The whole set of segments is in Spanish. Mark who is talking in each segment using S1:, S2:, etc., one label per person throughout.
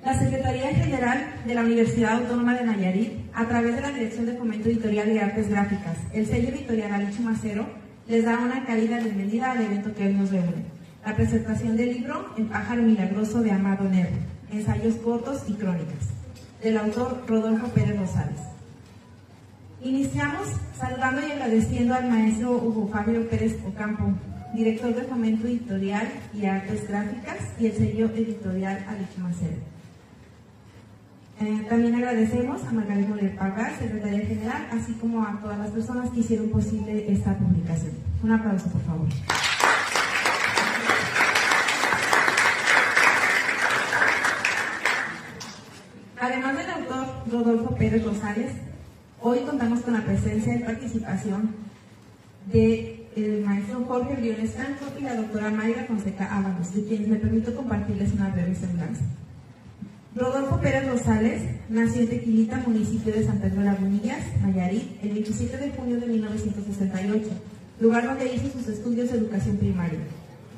S1: La Secretaría General de la Universidad Autónoma de Nayarit, a través de la Dirección de Fomento Editorial y Artes Gráficas, el sello editorial Alicho Macero, les da una cálida bienvenida al evento que hoy nos reúne. La presentación del libro El pájaro milagroso de Amado Nervo, ensayos cortos y crónicas, del autor Rodolfo Pérez Rosales. Iniciamos saludando y agradeciendo al maestro Hugo Fabio Pérez Ocampo, director de Fomento Editorial y Artes Gráficas y el sello editorial Alicho Macero. También agradecemos a Margarita Moller Pagar, secretaria general, así como a todas las personas que hicieron posible esta publicación. Un aplauso, por favor. Además del autor Rodolfo Pérez Rosales, hoy contamos con la presencia y participación del maestro Jorge Briones Franco y la doctora Mayra Fonseca Ábalos, de quienes me permito compartirles una breve semblanza. Rodolfo Pérez Rosales nació en Tequilita, municipio de San Pedro Lagunillas, Nayarit, el 27 de junio de 1968, lugar donde hizo sus estudios de educación primaria.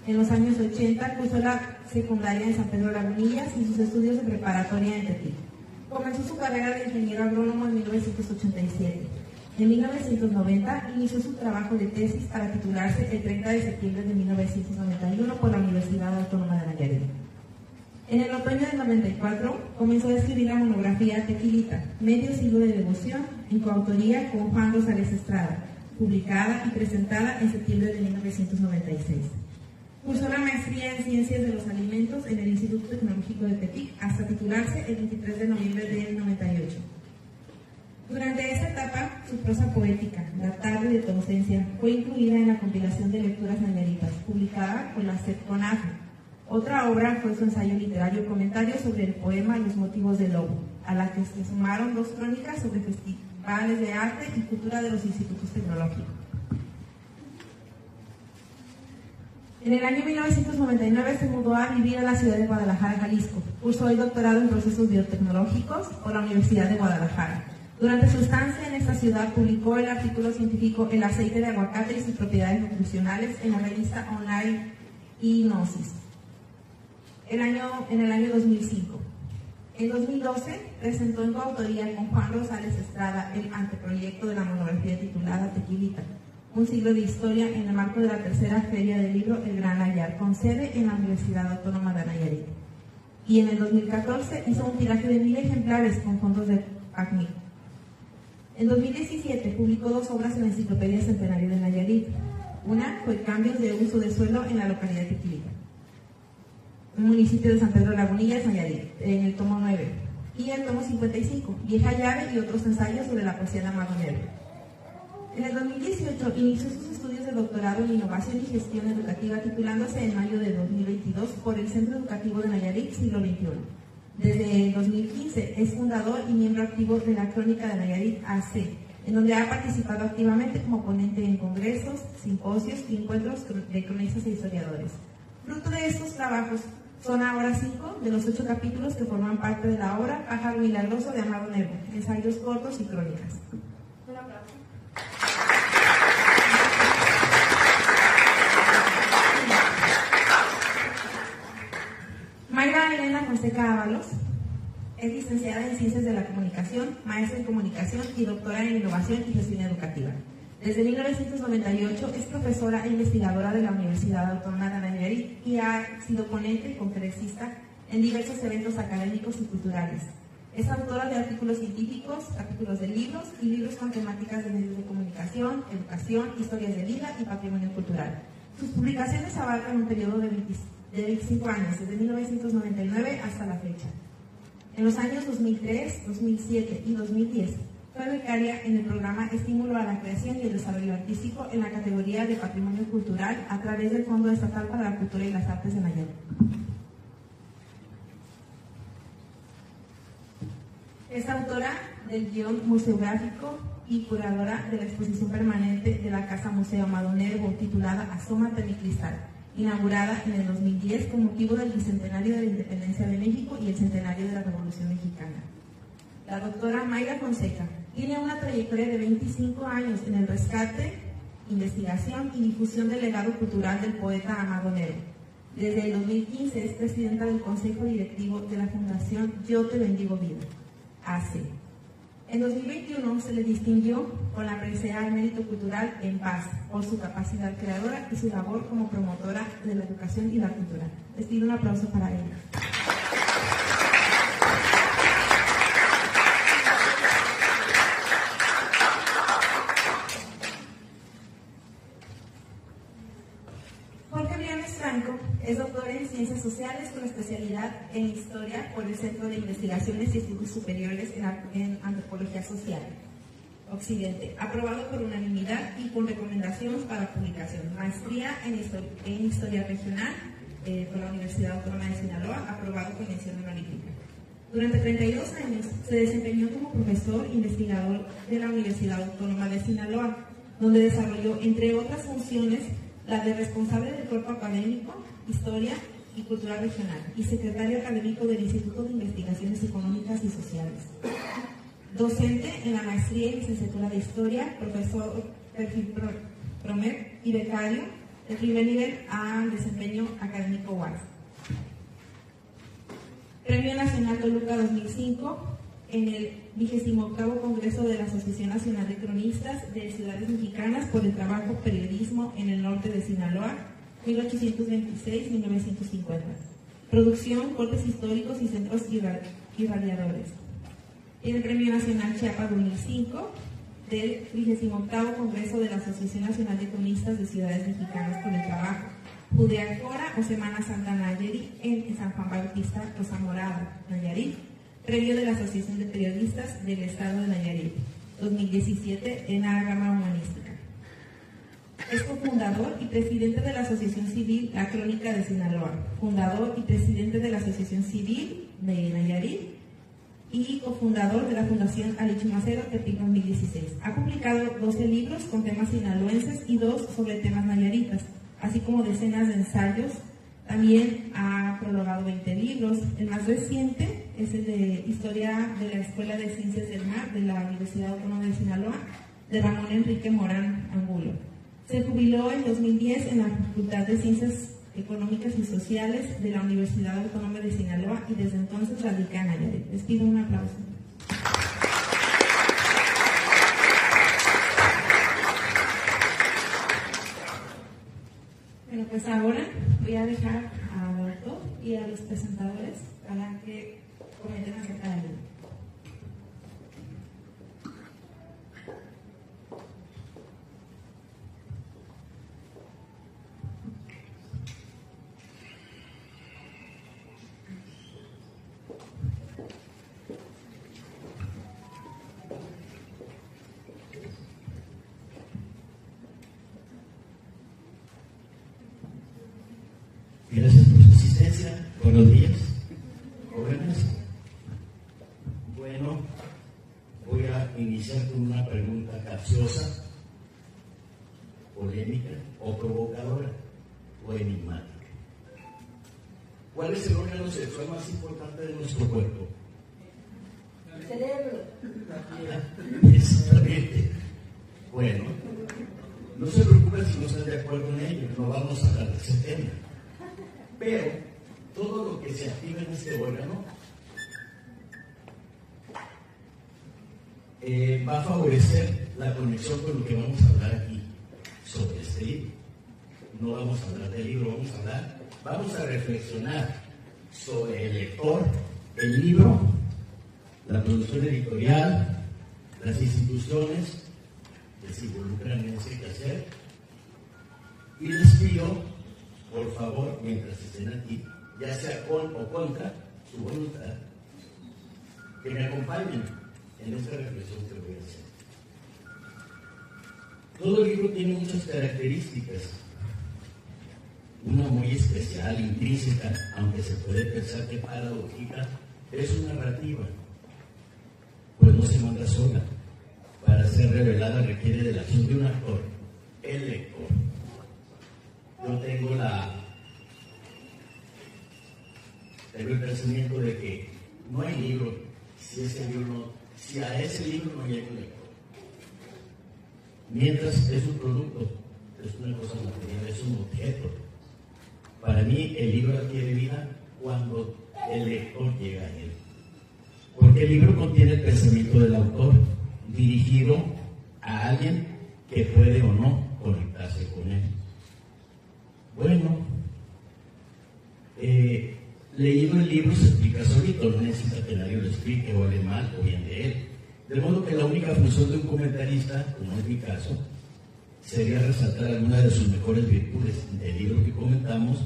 S1: En los años 80 cursó la secundaria en San Pedro Lagunillas y sus estudios de preparatoria en Tequil. Comenzó su carrera de ingeniero agrónomo en 1987. En 1990 inició su trabajo de tesis para titularse el 30 de septiembre de 1991 por la Universidad Autónoma de Nayarit. En el otoño del 94 comenzó a escribir la monografía Tequilita, medio siglo de devoción, en coautoría con Juan Rosales Estrada, publicada y presentada en septiembre de 1996. Cursó la maestría en Ciencias de los Alimentos en el Instituto Tecnológico de Tepic hasta titularse el 23 de noviembre del 98. Durante esta etapa, su prosa poética, La tarde de tu ausencia, fue incluida en la compilación de lecturas nayaritas, publicada por la CEPCONAFE. Otra obra fue su ensayo literario Comentarios sobre el poema Los motivos del lobo, a la que se sumaron 2 crónicas sobre festivales de arte y cultura de los institutos tecnológicos. En el año 1999 se mudó a vivir a la ciudad de Guadalajara, Jalisco. Cursó el doctorado en procesos biotecnológicos por la Universidad de Guadalajara. Durante su estancia en esta ciudad publicó el artículo científico El aceite de aguacate y sus propiedades nutricionales en la revista online Gnosis. En el año 2005. En 2012 presentó en coautoría con Juan Rosales Estrada el anteproyecto de la monografía titulada Tequilita, un siglo de historia, en el marco de la tercera feria del libro El Gran Nayar, con sede en la Universidad Autónoma de Nayarit. Y en el 2014 hizo un tiraje de 1000 ejemplares con fondos de PACMI. En 2017 publicó 2 obras en la Enciclopedia Centenario de Nayarit. Una fue Cambios de uso de suelo en la localidad de Tequilita, un municipio de San Pedro Lagunillas, Nayarit, en el tomo 9, y el tomo 55, Vieja llave y otros ensayos sobre la poesía de Amado Nervo. En el 2018 inició sus estudios de doctorado en Innovación y Gestión Educativa, titulándose en mayo de 2022 por el Centro Educativo de Nayarit, siglo XXI. Desde el 2015 es fundador y miembro activo de la Crónica de Nayarit AC, en donde ha participado activamente como ponente en congresos, simposios y encuentros de cronistas e historiadores. Fruto de estos trabajos son ahora 5 de los 8 capítulos que forman parte de la obra Pájaro Milagroso de Amado Nervo, ensayos cortos y crónicas. Un aplauso. Mayra Elena Fonseca Ábalos es licenciada en Ciencias de la Comunicación, maestra en Comunicación y doctora en Innovación y Gestión Educativa. Desde 1998 es profesora e investigadora de la Universidad Autónoma de Nayarit y ha sido ponente y conferencista en diversos eventos académicos y culturales. Es autora de artículos científicos, capítulos de libros y libros con temáticas de medios de comunicación, educación, historias de vida y patrimonio cultural. Sus publicaciones abarcan un periodo de 25 años, desde 1999 hasta la fecha. En los años 2003, 2007 y 2010 fue becaria en el programa Estímulo a la Creación y el Desarrollo Artístico en la categoría de Patrimonio Cultural a través del Fondo Estatal para la Cultura y las Artes de Nayarit. Es autora del guión museográfico y curadora de la exposición permanente de la Casa Museo Amado Nervo titulada Asómate mi cristal, inaugurada en el 2010 con motivo del bicentenario de la Independencia de México y el centenario de la Revolución Mexicana. La doctora Mayra Fonseca tiene una trayectoria de 25 años en el rescate, investigación y difusión del legado cultural del poeta Amado Nervo. Desde el 2015 es presidenta del Consejo Directivo de la Fundación Yo Te Bendigo Vida, AC. En 2021 se le distinguió con la presea al Mérito Cultural en Paz por su capacidad creadora y su labor como promotora de la educación y la cultura. Les pido un aplauso para ella. Jorge Briones Franco es doctor en Ciencias Sociales con especialidad en Historia por el Centro de Investigaciones y Estudios Superiores en Antropología Social, Occidente, aprobado por unanimidad y con recomendaciones para publicación. Maestría en Historia Regional por la Universidad Autónoma de Sinaloa, aprobado con mención honorífica. Durante 32 años se desempeñó como profesor investigador de la Universidad Autónoma de Sinaloa, donde desarrolló, entre otras funciones, la de responsable del cuerpo académico, Historia y Cultura Regional, y secretario académico del Instituto de Investigaciones Económicas y Sociales. Docente en la maestría y licenciatura de Historia, profesor perfil PROMEP y becario de primer nivel a desempeño académico UAS. Premio Nacional Toluca 2005 en el 28º Congreso de la Asociación Nacional de Cronistas de Ciudades Mexicanas por el trabajo Periodismo en el Norte de Sinaloa, 1826-1950. Producción, cortes históricos y centros irradiadores. El Premio Nacional Chiapas 2005 del 28º Congreso de la Asociación Nacional de Cronistas de Ciudades Mexicanas por el trabajo Judeacora o Semana Santa Nayarit en San Juan Bautista, Rosa Morada, Nayarit. Premio de la Asociación de Periodistas del Estado de Nayarit, 2017, en la rama humanística. Es cofundador y presidente de la Asociación Civil La Crónica de Sinaloa, fundador y presidente de la Asociación Civil de Nayarit y cofundador de la Fundación Alichi Macero Tepic 2016. Ha publicado 12 libros con temas sinaloenses y 2 sobre temas nayaritas, así como decenas de ensayos. También ha prologado 20 libros. El más reciente es el de Historia de la Escuela de Ciencias del Mar de la Universidad Autónoma de Sinaloa, de Ramón Enrique Morán Angulo. Se jubiló en 2010 en la Facultad de Ciencias Económicas y Sociales de la Universidad Autónoma de Sinaloa y desde entonces radica en Nayarit. Les pido un aplauso. Bueno, pues ahora voy a dejar a Alberto y a los presentadores para que comenten acerca del libro.
S2: Gracias por su asistencia. Buenos días, jóvenes. Bueno, voy a iniciar con una pregunta capciosa, polémica o provocadora o enigmática. ¿Cuál es el órgano sexual más importante de nuestro cuerpo?
S1: El cerebro.
S2: Exactamente. Bueno, no se preocupen si no están de acuerdo en ello, no vamos a hablar de ese tema. Pero todo lo que se activa en este órgano va a favorecer la conexión con lo que vamos a hablar aquí sobre este libro. No vamos a hablar del libro, vamos a reflexionar sobre el lector, el libro, la producción editorial, las instituciones que se involucran en ese quehacer. Y les pido, por favor, mientras estén aquí, ya sea con o contra su voluntad, que me acompañen en esta reflexión que voy a hacer. Todo libro tiene muchas características, una muy especial, intrínseca, aunque se puede pensar que paradójica, es su narrativa, pues no se manda sola. Para ser revelada requiere de la acción de un actor, el lector. Yo tengo el pensamiento de que no hay libro si a ese libro no llega un lector. Mientras es un producto, es una cosa material, es un objeto Para mí el libro adquiere vida cuando el lector llega a él. Porque el libro contiene el pensamiento del autor, dirigido a alguien que puede o no conectarse con él. Bueno, leído el libro se explica solito, no necesita que nadie lo explique o hable mal o bien de él. De modo que la única función de un comentarista, como es mi caso, sería resaltar algunas de sus mejores virtudes del libro que comentamos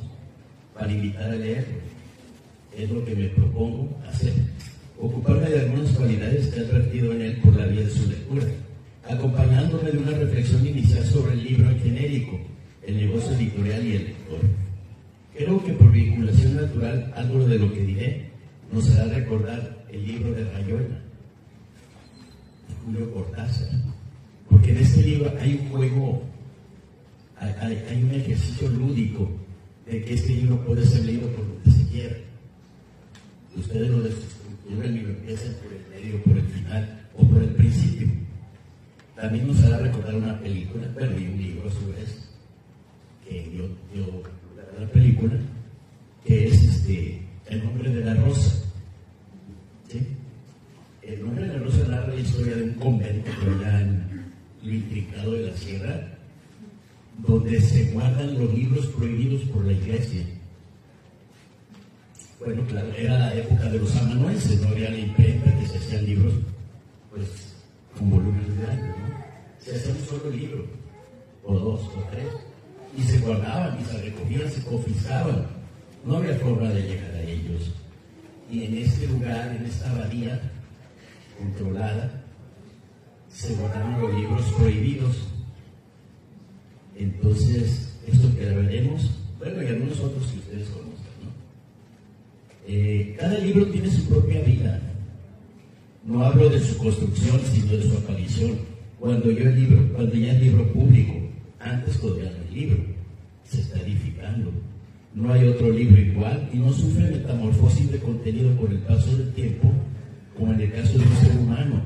S2: para invitar a leerlo. Es lo que me propongo hacer. Ocuparme de algunas cualidades que he advertido en él por la vía de su lectura, acompañándome de una reflexión inicial sobre el libro en genérico, el negocio editorial y el lector. Creo que por vinculación natural, algo de lo que diré nos hará recordar el libro de Rayuela, Julio Cortázar, porque en este libro hay un juego, hay un ejercicio lúdico de que este libro puede ser leído por lo que se quiera. Ustedes lo desestructuran y lo empiezan por el medio, por el final o por el principio. También nos hará recordar una película, y un libro a su vez, que la película, que es El nombre de la rosa. ¿Sí? El nombre de la rosa narra la historia de un convento por allá en lo intrincado de la sierra, donde se guardan los libros prohibidos por la iglesia. Bueno, claro, era la época de los amanuenses, no había la imprenta, que se hacían libros, pues, con volúmenes grandes, ¿no? Se hacía un solo libro, o dos, o tres, y se guardaban, y se recogían, se confiscaban. No había forma de llegar a ellos. Y en este lugar, en esta abadía controlada, se guardaban los libros prohibidos. Entonces, esto que veremos, y algunos otros que ustedes conocen, ¿no? Cada libro tiene su propia vida. No hablo de su construcción, sino de su aparición. Cuando ya es libro público, antes todavía no es libro, se está edificando. No hay otro libro igual y no sufre metamorfosis de contenido por el paso del tiempo, como en el caso de un ser humano,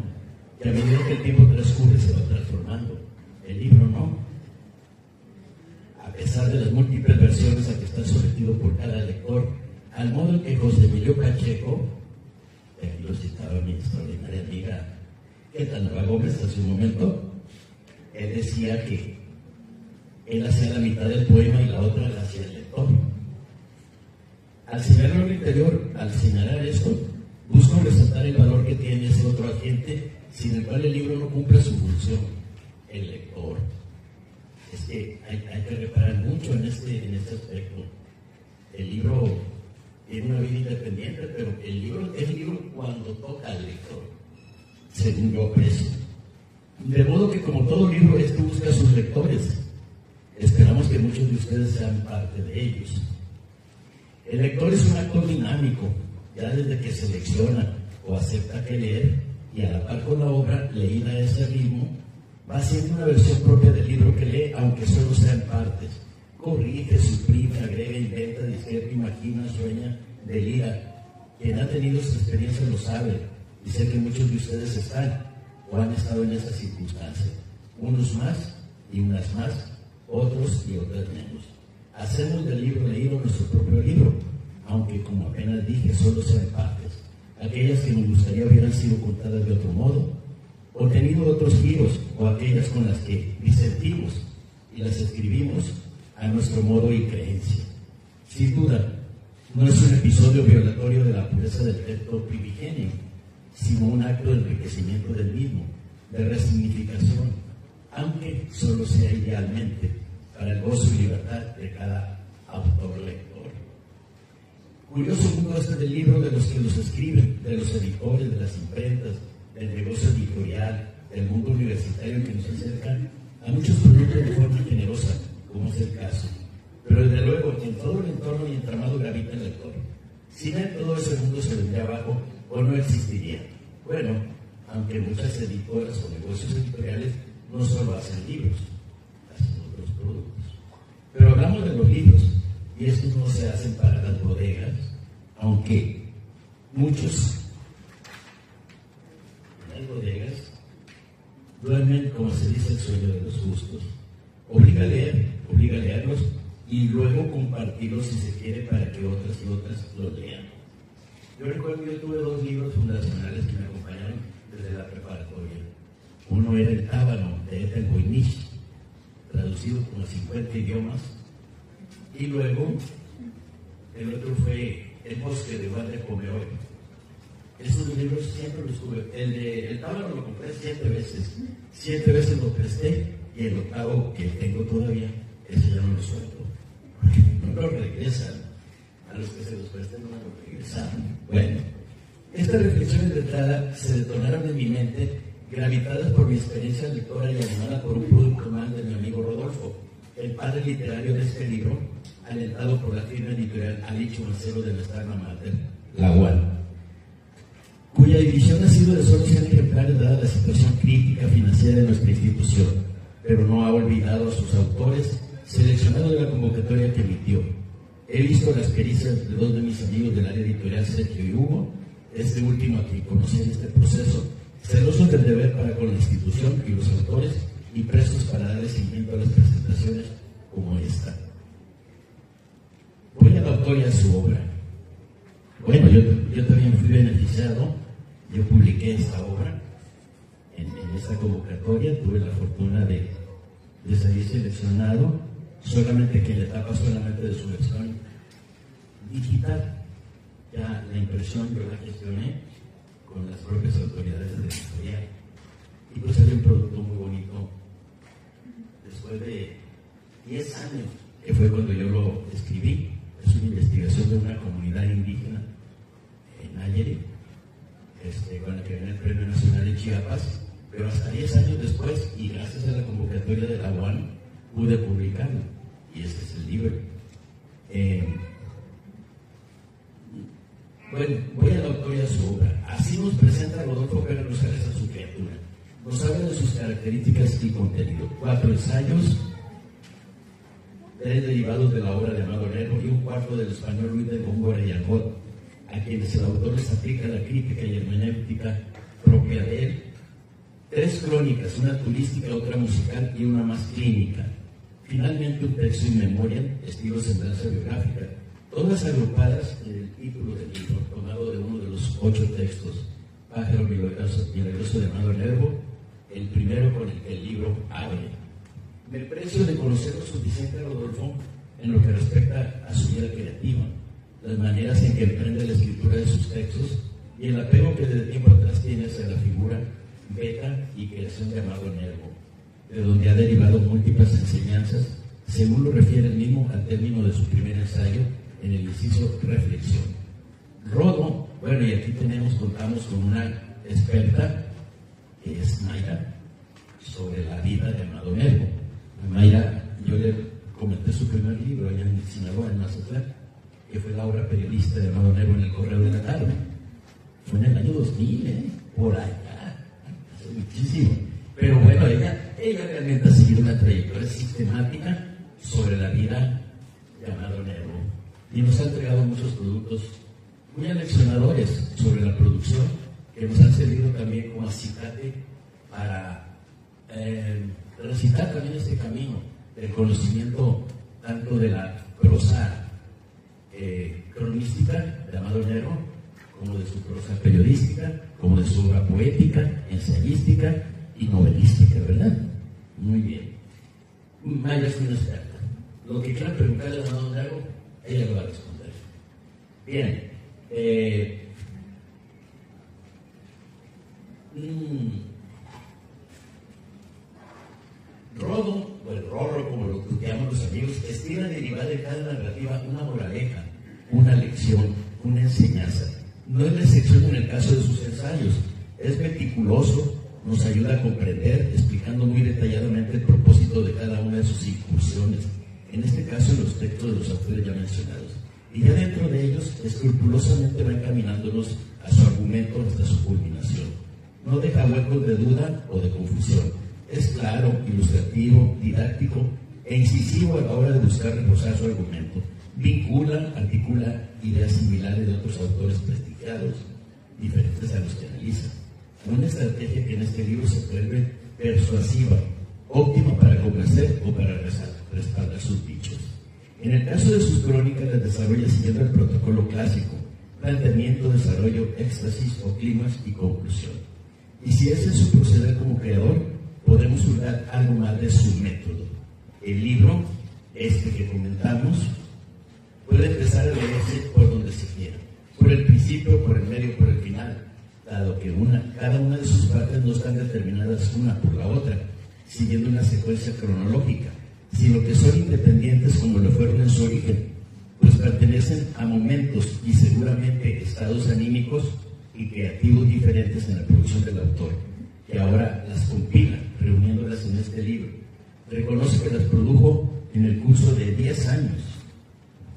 S2: que a medida que el tiempo transcurre se va transformando. El libro no. A pesar de las múltiples versiones a que está sometido por cada lector, al modo en que José Emilio Pacheco, aquí lo citaba mi extraordinaria amiga Quetanova Gómez hace un momento, él decía que él hacía la mitad del poema y la otra la hacía el lector. Al señalar el interior, al señalar esto, busco resaltar el valor que tiene ese otro agente sin el cual el libro no cumple su función, el lector. Es que hay que reparar mucho en este aspecto. El libro tiene una vida independiente, pero el libro es libro cuando toca al lector, según yo aprecio. De modo que, como todo libro, este busca a sus lectores. Esperamos que muchos de ustedes sean parte de ellos. El lector es un actor dinámico, ya desde que selecciona o acepta que leer, y a la par con la obra, leída a ese ritmo, va haciendo una versión propia del libro que lee, aunque solo sea en partes. Corrige, suprime, agrega, inventa, discreta, imagina, sueña, delira. Quien ha tenido esta experiencia lo sabe, y sé que muchos de ustedes están o han estado en esta circunstancia. Unos más y unas más, otros y otras menos. Hacemos del libro leído nuestro propio libro, aunque, como apenas dije, solo sean partes. Aquellas que nos gustaría hubieran sido contadas de otro modo, o tenido otros giros, o aquellas con las que disentimos y las escribimos a nuestro modo y creencia. Sin duda, no es un episodio violatorio de la pureza del texto primigenio, sino un acto de enriquecimiento del mismo, de resignificación, aunque solo sea idealmente para el gozo y libertad de cada autor-lector. Curioso mundo este del libro de los que los escriben, de los editores, de las imprentas, del negocio editorial, del mundo universitario que nos acercan a muchos productos de forma generosa, como es el caso. Pero desde luego, en todo el entorno y entramado gravita el lector. Sin él, todo ese mundo se vendría abajo o no existiría. Bueno, aunque muchas editoras o negocios editoriales no solo hacen libros, hacen otros productos. Pero hablamos de los libros, y estos no se hacen para las bodegas, aunque muchos en las bodegas duermen, como se dice, el sueño de los justos. Obliga a leerlos, y luego compartirlo si se quiere para que otras y otras lo lean. Yo recuerdo que yo tuve 2 libros fundacionales que me acompañaron desde la preparatoria. Uno era El Tábano, de Ethel Voynich, traducido como 50 idiomas, y luego el otro fue El Bosque de Walter Pomeroy. Esos libros siempre los tuve. El Tábano lo compré 7 veces. 7 veces lo presté, y el octavo que tengo todavía, ese ya no lo suelto. No lo regresan. A los que se los presten no lo regresaron. Bueno, estas reflexiones de entrada se detonaron en mi mente, gravitadas por mi experiencia lectora y animada por un producto más de mi amigo Rodolfo, el padre literario de este libro, alentado por la firma editorial Alicho Mancero de nuestra alma mater, La UAL, cuya edición ha sido de solo 100 ejemplares dada la situación crítica financiera de nuestra institución, pero no ha olvidado a sus autores, seleccionados de la convocatoria que emitió. He visto las pericias de 2 de mis amigos del área editorial, Sergio y Hugo, este último a quien conocí en este proceso, celosos del deber para con la institución y los autores, y prestos para darle seguimiento a las presentaciones como esta. Voy al autor y a su obra. Bueno, yo también fui beneficiado. Yo publiqué esta obra en esta convocatoria. Tuve la fortuna de salir seleccionado, solamente que en la etapa solamente de su versión digital. Ya la impresión yo la gestioné con las propias autoridades de editorial. Y pues salió un producto muy bonito. Después de 10 años, que fue cuando yo lo escribí, es una investigación de una comunidad indígena en Nayarit, con la que viene el Premio Nacional de Chiapas, pero hasta 10 años después, y gracias a la convocatoria de la UAN, pude publicarlo, y este es el libro. Bueno, voy al autor y a su obra. Así nos presenta Rodolfo Pérez Rosales a su criatura. Nos habla de sus características y contenido. 4 ensayos, 3 derivados de la obra de Amado Nervo y un cuarto del español Luis de Góngora y Argot, a quienes el autor les aplica la crítica y hermenéutica propia de él. 3 crónicas, una turística, otra musical y una más clínica. Finalmente un texto in memoriam, estilo semblanza biográfica, todas agrupadas en el título del libro, tomado de uno de los 8 textos, Pájaro Milagroso de Amado Nervo, el primero con el que el libro abre. Me precio de conocer lo suficiente a Rodolfo en lo que respecta a su vida creativa, las maneras en que emprende la escritura de sus textos y el apego que desde tiempo atrás tiene hacia la figura, beta y creación de Amado Nervo, de donde ha derivado múltiples enseñanzas, según lo refiere él mismo al término de su primer ensayo en el inciso Reflexión. Rodo, bueno, y aquí contamos con una experta, que es Mayra, sobre la vida de Amado Nervo. A Mayra, yo le comenté su primer libro allá en Sinaloa, en Mazatlán, que fue la obra periodista de Amado Nervo en el Correo de la Tarde. Fue en el año 2000, por allá, hace muchísimo. Pero bueno, ella realmente ha seguido una trayectoria sistemática sobre la vida de Amado Nervo y nos ha entregado muchos productos muy aleccionadores sobre la producción, que nos han servido también como acicate para recitar también este camino del conocimiento tanto de la prosa cronística de Amado Nervo, como de su prosa periodística, como de su obra poética, ensayística y novelística, ¿verdad? Muy bien. Mayra es una experta. Lo que quieran preguntarle a Amado Nervo, ella lo va a responder. Bien. Rodo, o el Rorro, como lo tuteamos los amigos, estira derivar de cada narrativa una moraleja, una lección, una enseñanza. No es la excepción en el caso de sus ensayos. Es meticuloso, nos ayuda a comprender, explicando muy detalladamente el propósito de cada una de sus incursiones, en este caso en los textos de los autores ya mencionados. Y ya dentro de ellos, escrupulosamente va encaminándonos a su argumento hasta su culminación. No deja huecos de duda o de confusión. Es claro, ilustrativo, didáctico e incisivo a la hora de buscar reforzar su argumento. Vincula, articula ideas similares de otros autores prestigiados, diferentes a los que analiza. Una estrategia que en este libro se vuelve persuasiva, óptima para convencer o para respaldar sus dichos. En el caso de sus crónicas, las desarrolla siguiendo el protocolo clásico: planteamiento, desarrollo, éxtasis o clímax y conclusión. Y si ese es su proceder como creador, podemos juzgar algo más de su método. El libro, que comentamos, puede empezar a leerse por donde se quiera, por el principio, por el medio, por el final, dado que cada una de sus partes no están determinadas una por la otra, siguiendo una secuencia cronológica, sino que son independientes como lo fueron en su origen, pues pertenecen a momentos y seguramente estados anímicos y creativos diferentes en la producción del autor, que ahora las compila, reuniéndolas en este libro. Reconoce que las produjo en el curso de 10 años.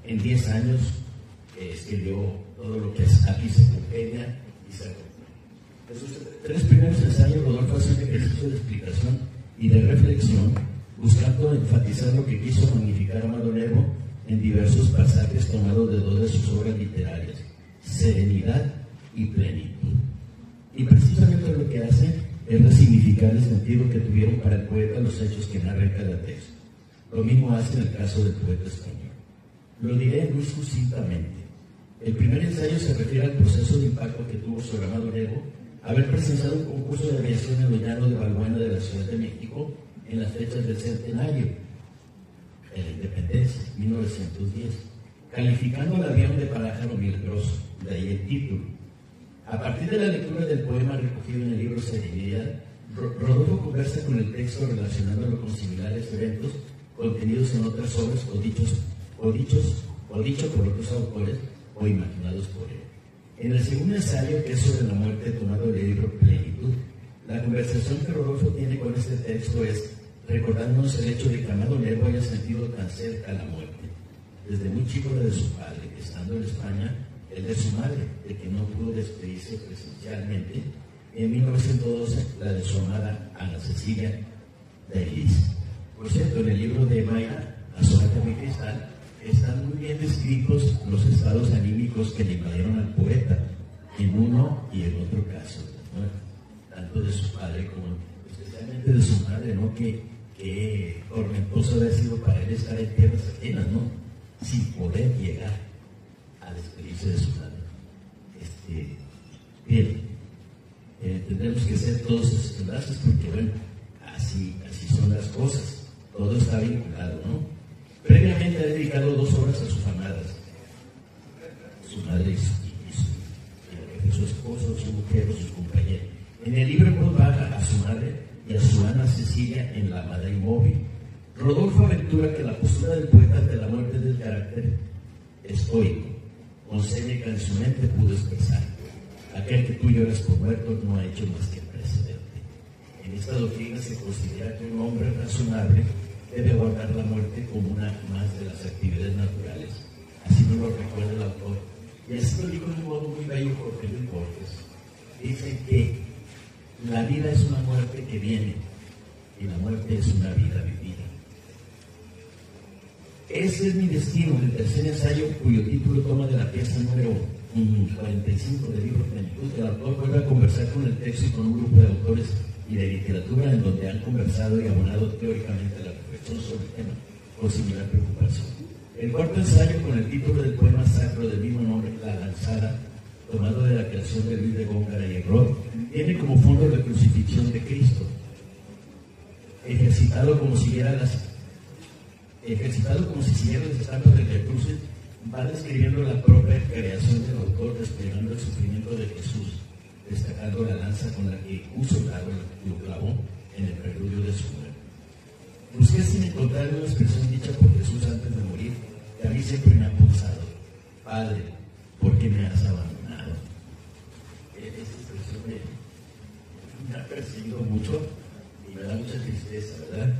S2: En 10 años escribió todo lo que aquí se compendia y se acompaña. En sus 3 primeros ensayos, Rodolfo hace un ejercicio de explicación y de reflexión, buscando enfatizar lo que quiso magnificar Amado Nervo en diversos pasajes tomados de 2 de sus obras literarias: Serenidad y Plenitud. Y precisamente lo que hace es resignificar el sentido que tuvieron para el poeta los hechos que narra en cada texto. Lo mismo hace en el caso del poeta español. Lo diré muy sucintamente. El primer ensayo se refiere al proceso de impacto que tuvo sobre Amado Nervo haber presenciado un concurso de aviación en los llanos de Balbuena de la Ciudad de México en las fechas del centenario de la independencia, 1910, calificando el avión de pájaro milagroso, de ahí el título. A partir de la lectura del poema recogido en el libro Serenidad, Rodolfo conversa con el texto relacionándolo con similares eventos contenidos en otras obras o dicho por otros autores o imaginados por él. En el segundo ensayo, que es sobre la muerte, tomado del libro Plenitud, la conversación que Rodolfo tiene con este texto es recordándonos el hecho de que Amado Nervo haya sentido tan cerca la muerte, desde muy chico la de su padre, estando en España, el de su madre, de que no pudo despedirse presencialmente, en 1912 la de su amada Ana Cecilia de Elis. Por cierto, en el libro de Mayra, A Sonata de Cristal, están muy bien descritos los estados anímicos que le invadieron al poeta, en uno y en otro caso, ¿no? Tanto de su padre como especialmente de su madre, ¿no? Que tormentoso había sido para él estar en tierras ajenas, ¿no? Sin poder llegar a despedirse de su madre. Bien, tendremos que hacer todos esos enlaces porque, bueno, así son las cosas, todo está vinculado, ¿no? Previamente ha dedicado 2 obras a sus amadas, su madre y su esposo, su mujer o su compañera. En el libro en voz baja a su madre y a su Ana Cecilia en La amada inmóvil. Rodolfo aventura que la postura del poeta ante la muerte es del carácter estoico, con Séneca en su mente pudo expresar: aquel que tú lloras por muerto no ha hecho más que precederte. En esta doctrina se considera que un hombre razonable debe guardar la muerte como una más de las actividades naturales. Así nos lo recuerda el autor. Y así lo dijo de un modo muy bello Jorge Luis Borges. Dice que la vida es una muerte que viene y la muerte es una vida vivida. Ese es mi destino, el tercer ensayo, cuyo título toma de la pieza número 45 del libro Plenitud. El autor vuelve a conversar con el texto y con un grupo de autores y de literatura en donde han conversado y abonado teóricamente la reflexión sobre el tema con similar preocupación. El cuarto ensayo, con el título del poema sacro del mismo nombre, La lanzada, tomado de la creación de Luis de Góngora y Error, tiene como fondo la crucifixión de Cristo, ejercitado como si siguiera las estampas de cruces, va describiendo la propia creación del autor, desplegando el sufrimiento de Jesús, destacando la lanza con la que puso lo clavó en el preludio de su muerte. Busqué sin encontrar una expresión dicha por Jesús antes de morir, que a mí siempre me ha pulsado: Padre, ¿por qué me has abandonado? Esta expresión me ha perseguido mucho y me da mucha tristeza, ¿verdad?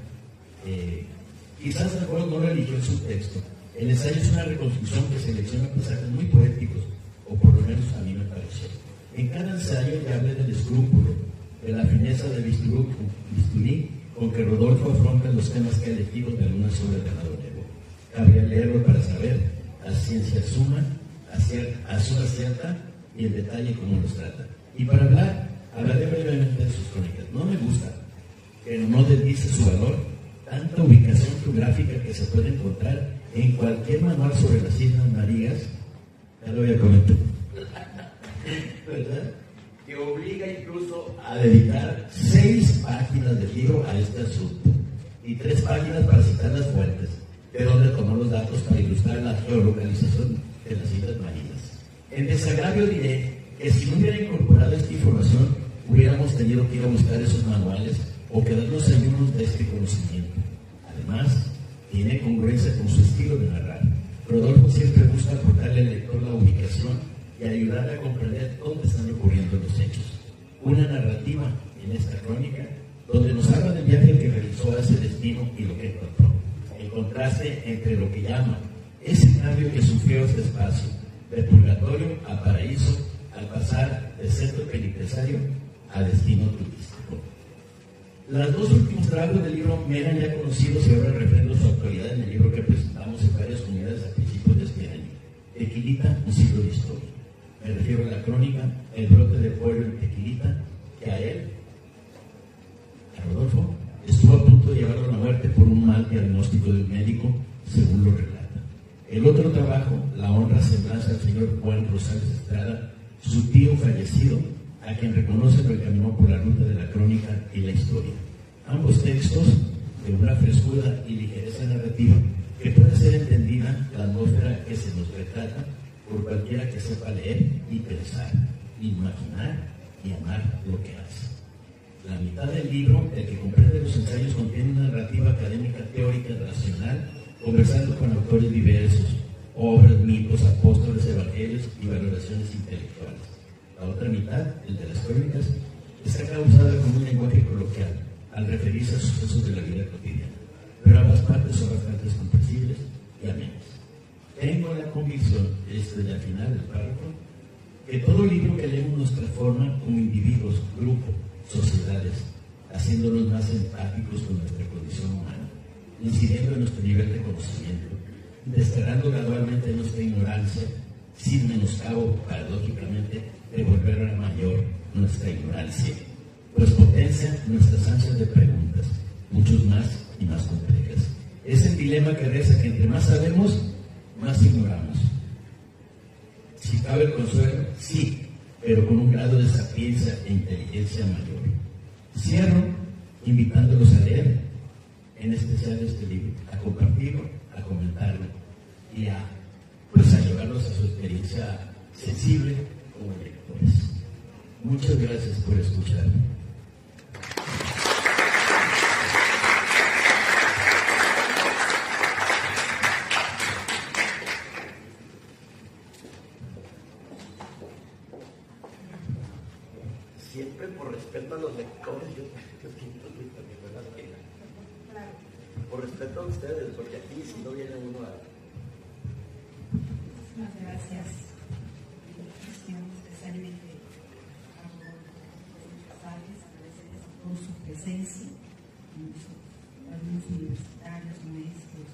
S2: Quizás a lo mejor no lo eligió en su texto. El ensayo es una reconstrucción que selecciona pasajes muy poéticos, o por lo menos a mí me pareció. En cada ensayo le hablé del escrúpulo, de la fineza de bisturí con que Rodolfo afronta los temas que ha elegido de algunas obras de Amado Nervo. Cabría leerlo para saber a ciencia suma, a suma cierta y el detalle cómo los trata. Y para hablaré brevemente de sus crónicas. No me gusta, pero no desdice su valor, tanta ubicación geográfica que se puede encontrar en cualquier manual sobre las Islas Marías, ya lo había comentado, ¿verdad? Que obliga incluso a dedicar 6 páginas del libro a este asunto y 3 páginas para citar las fuentes de donde tomó los datos para ilustrar la geolocalización de las Islas Marías. En desagravio diré que si no hubiera incorporado esta información, hubiéramos tenido que ir a buscar esos manuales o quedarnos ayunos de este conocimiento. Además, tiene congruencia con su estilo de narrar. Rodolfo siempre busca aportarle al lector la ubicación y ayudarle a comprender dónde están ocurriendo los hechos. Una narrativa en esta crónica donde nos habla del viaje que realizó a ese destino y lo que encontró. El contraste entre lo que llama ese cambio que sufrió este espacio, de purgatorio a paraíso, al pasar del centro penitenciario a destino turístico. Los 2 últimos trabajos del libro me eran ya conocidos y ahora refrendo su actualidad en el libro que presentamos en varias comunidades a principios de este año. Tequilita, un siglo de historia. Me refiero a la crónica El brote del pueblo en Tequilita, que a él, a Rodolfo, estuvo a punto de llevarlo a la muerte por un mal diagnóstico del médico, según lo relata. El otro trabajo, La honra semblanza al señor Juan Rosales Estrada, su tío fallecido, a quien reconoce lo encaminó por la ruta de la crónica y la historia. Ambos textos de una frescura y ligereza narrativa que puede ser entendida la atmósfera que se nos retrata por cualquiera que sepa leer y pensar, imaginar y amar lo que hace. La mitad del libro, el que comprende los ensayos, contiene una narrativa académica, teórica, racional, conversando con autores diversos, obras, mitos, apóstoles, evangelios y valoraciones intelectuales. La otra mitad, el de las crónicas, está causada con un lenguaje coloquial, al referirse a sucesos de la vida cotidiana, pero ambas partes son bastante comprensibles y amenas. Tengo la convicción, esto es al final del párrafo, que todo libro que leemos nos transforma como individuos, grupos, sociedades, haciéndonos más empáticos con nuestra condición humana, incidiendo en nuestro nivel de conocimiento, desterrando gradualmente nuestra ignorancia, sin menoscabo, paradójicamente, de volver a mayor nuestra ignorancia, pues potencia nuestras ansias de preguntas, muchos más y más complejas. Es el dilema que reza que entre más sabemos, más ignoramos. Si cabe el consuelo, sí, pero con un grado de sapiencia e inteligencia mayor. Cierro invitándolos a leer, en especial este libro, a compartirlo, a comentarlo y a llevarlos a su experiencia sensible como lectores. Muchas gracias por escucharme. Siempre por respeto a los lectores, yo siento también, ¿verdad? Por respeto a ustedes, porque aquí si no viene uno a...
S3: Muchas gracias. Especialmente a González, agradecerles por su presencia, a los universitarios, maestros,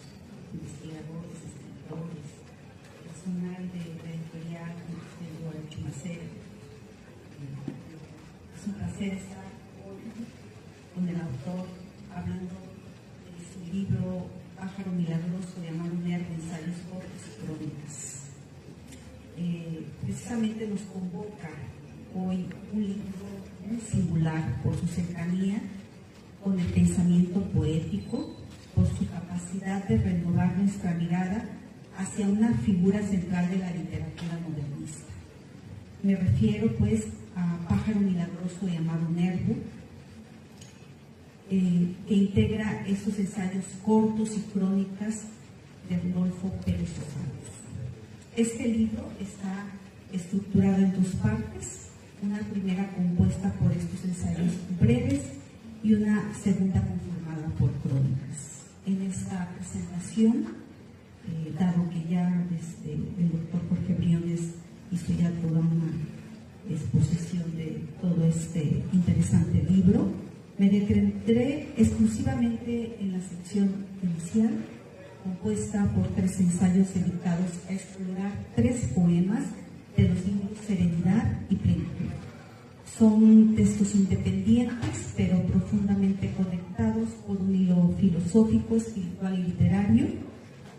S3: investigadores, escritores, personal de la editorial de Guaracho Macero. Es un placer estar hoy con el autor hablando de su libro Pájaro Milagroso de Amaro Nervo, ensayos cortos y crónicas. Precisamente nos convoca hoy un libro muy singular por su cercanía con el pensamiento poético, por su capacidad de renovar nuestra mirada hacia una figura central de la literatura modernista. Me refiero pues a Pájaro Milagroso de Amaro Nervo, que integra esos ensayos cortos y crónicas de Rodolfo Pérez Rosales. Este libro está estructurado en 2 partes, una primera compuesta por estos ensayos breves y una segunda conformada por crónicas. En esta presentación, dado que ya el doctor Jorge Briones hizo ya toda una exposición de todo este interesante libro, me detendré exclusivamente en la sección inicial, compuesta por 3 ensayos dedicados a explorar 3 poemas de los libros Serenidad y Plenitud. Son textos independientes, pero profundamente conectados por un hilo filosófico, espiritual y literario,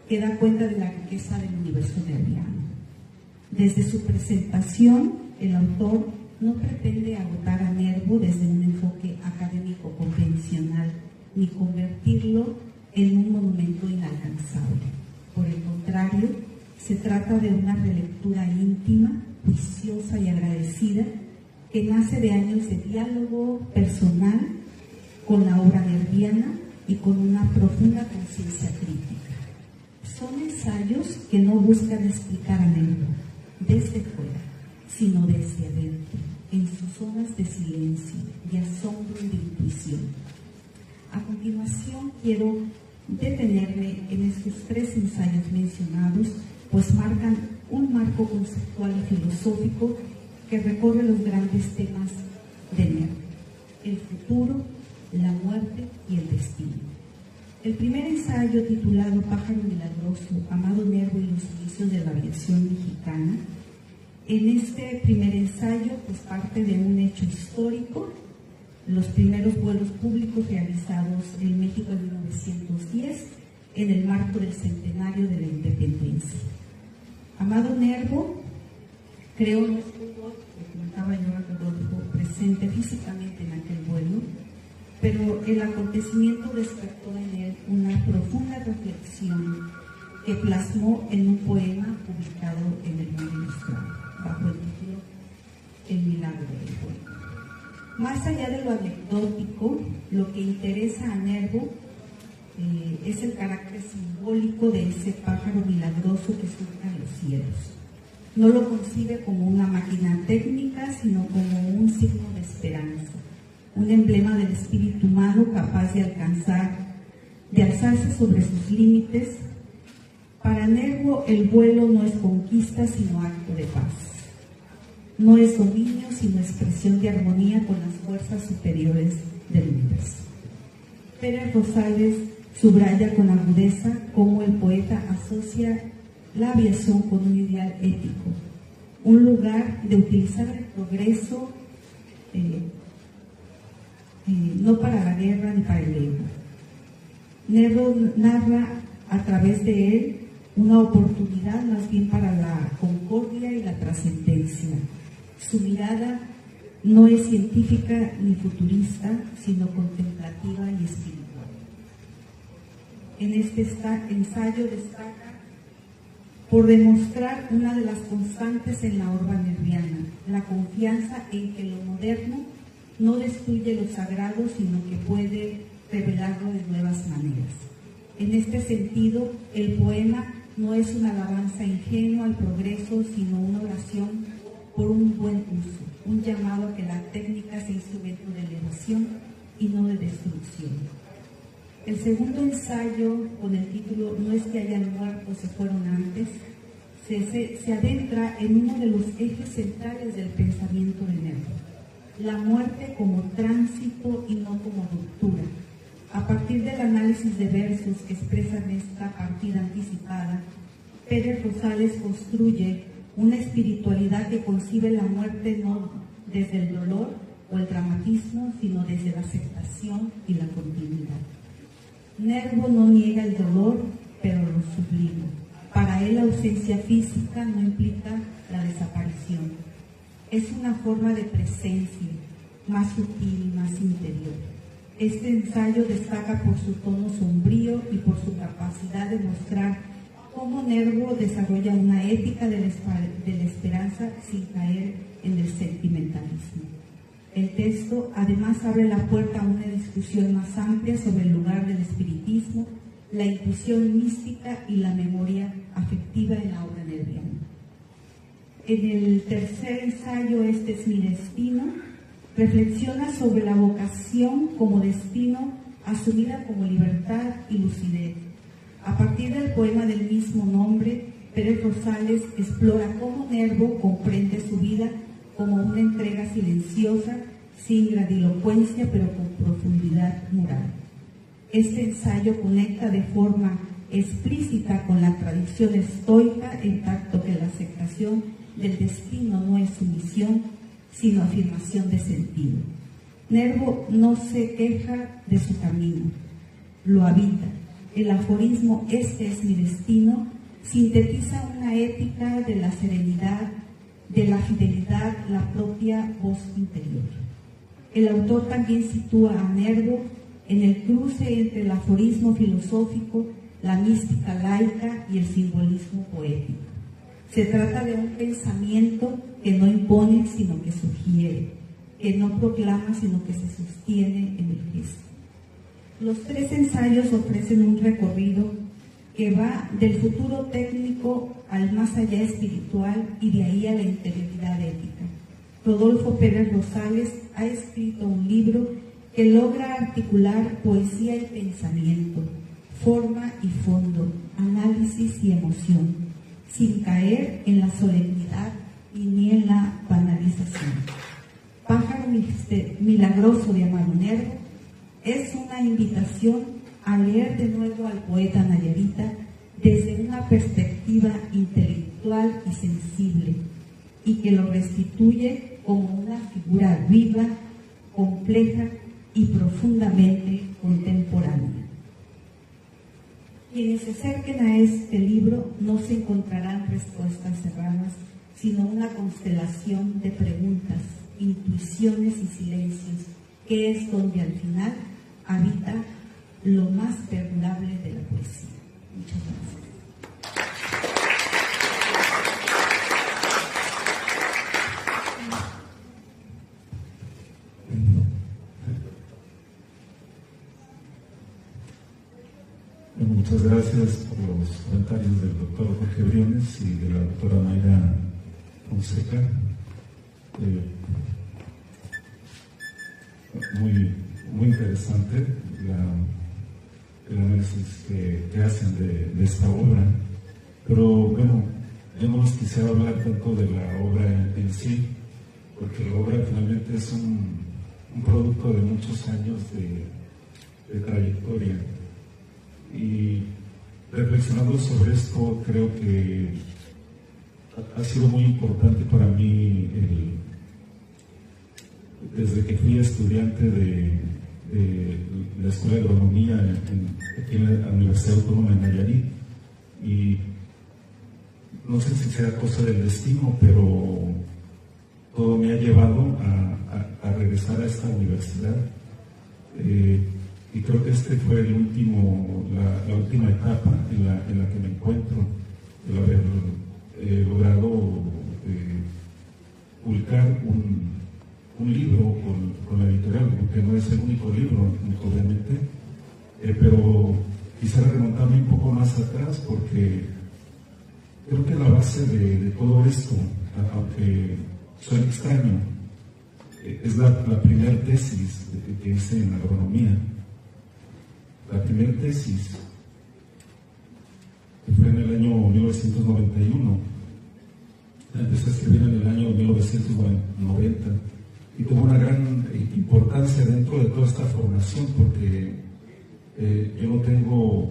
S3: que da cuenta de la riqueza del universo nerviano. Desde su presentación, el autor no pretende agotar a Nervo desde un enfoque académico convencional, ni convertirlo en un monumento inalcanzable. Por el contrario, se trata de una relectura íntima, juiciosa y agradecida que nace de años de diálogo personal con la obra nerviana y con una profunda conciencia crítica. Son ensayos que no buscan explicar a Nervo desde fuera, sino desde adentro, en sus zonas de silencio, de asombro y de intuición. A continuación quiero detenerme en estos 3 ensayos mencionados, pues marcan un marco conceptual y filosófico que recorre los grandes temas de Nervo: el futuro, la muerte y el destino. El primer ensayo, titulado Pájaro milagroso, Amado Nervo y los inicios de la aviación mexicana, en este primer ensayo pues parte de un hecho histórico, los primeros vuelos públicos realizados en México en 1910, en el marco del centenario de la independencia. Amado Nervo creó, no estuvo, comentaba yo a Rodolfo, presente físicamente en aquel vuelo, pero el acontecimiento despertó en él una profunda reflexión que plasmó en un poema publicado en El Mundo Ilustrado, bajo el título El Milagro del Vuelo. Más allá de lo anecdótico, lo que interesa a Nervo es el carácter simbólico de ese pájaro milagroso que surca en los cielos. No lo concibe como una máquina técnica, sino como un signo de esperanza, un emblema del espíritu humano capaz de alzarse sobre sus límites. Para Nervo, el vuelo no es conquista, sino acto de paz. No es dominio, sino expresión de armonía con las fuerzas superiores del universo. Pérez Rosales subraya con agudeza cómo el poeta asocia la aviación con un ideal ético, un lugar de utilizar el progreso no para la guerra ni para el ego. Nervo narra a través de él una oportunidad más bien para la concordia y la trascendencia. Su mirada no es científica ni futurista, sino contemplativa y espiritual. En este ensayo destaca por demostrar una de las constantes en la obra nerviana, la confianza en que lo moderno no destruye lo sagrado, sino que puede revelarlo de nuevas maneras. En este sentido, el poema no es una alabanza ingenua al progreso, sino una oración por un buen uso, un llamado a que la técnica sea instrumento de elevación y no de destrucción. El segundo ensayo, con el título No es que hayan muerto, se fueron antes, se adentra en uno de los ejes centrales del pensamiento de Nervo: la muerte como tránsito y no como ruptura. A partir del análisis de versos que expresan esta partida anticipada, Pérez Rosales construye una espiritualidad que concibe la muerte no desde el dolor o el dramatismo, sino desde la aceptación y la continuidad. Nervo no niega el dolor, pero lo sublima. Para él la ausencia física no implica la desaparición. Es una forma de presencia, más sutil y más interior. Este ensayo destaca por su tono sombrío y por su capacidad de mostrar cómo Nervo desarrolla una ética de la esperanza sin caer en el sentimentalismo. El texto además abre la puerta a una discusión más amplia sobre el lugar del espiritismo, la intuición mística y la memoria afectiva en la obra nerviana. En el tercer ensayo, Este es mi destino, reflexiona sobre la vocación como destino asumida como libertad y lucidez. A partir del poema del mismo nombre, Pérez Rosales explora cómo Nervo comprende su vida como una entrega silenciosa, sin grandilocuencia, pero con profundidad moral. Este ensayo conecta de forma explícita con la tradición estoica, en tanto que la aceptación del destino no es sumisión, sino afirmación de sentido. Nervo no se queja de su camino, lo habita, el aforismo "este es mi destino" sintetiza una ética de la serenidad, de la fidelidad, la propia voz interior. El autor también sitúa a Nervo en el cruce entre el aforismo filosófico, la mística laica y el simbolismo poético. Se trata de un pensamiento que no impone, sino que sugiere, que no proclama, sino que se sostiene en el gesto. Los 3 ensayos ofrecen un recorrido que va del futuro técnico al más allá espiritual y de ahí a la interioridad ética. Rodolfo Pérez Rosales ha escrito un libro que logra articular poesía y pensamiento, forma y fondo, análisis y emoción, sin caer en la solemnidad y ni en la banalización. Pájaro milagroso de Amado Nervo es una invitación a leer de nuevo al poeta nayarita desde una perspectiva intelectual y sensible, y que lo restituye como una figura viva, compleja y profundamente contemporánea. Quienes se acerquen a este libro no se encontrarán respuestas cerradas, sino una constelación de preguntas, intuiciones y silencios, que es donde al final habita lo más perdurable de la poesía. Muchas gracias.
S4: Muchas gracias por los comentarios del doctor Jorge Briones y de la doctora Mayra Fonseca. Muy interesante el análisis que hacen de esta obra, pero bueno, yo no les quisiera hablar tanto de la obra en sí, porque la obra finalmente es un producto de muchos años de trayectoria. Y reflexionando sobre esto, creo que ha sido muy importante para mí desde que fui estudiante de la Escuela de Agronomía en la Universidad Autónoma de Nayarit, y no sé si sea cosa del destino, pero todo me ha llevado a regresar a esta universidad. Y creo que este fue la última etapa en la que me encuentro, el haber logrado publicar un libro con la editorial, porque no es el único libro, obviamente, pero quisiera remontarme un poco más atrás, porque creo que la base de todo esto, aunque suene extraño, es la primera tesis que hice en agronomía. La primera tesis, que fue en el año 1991, la empecé a escribir en el año 1990, y tuvo una gran importancia dentro de toda esta formación, porque yo no tengo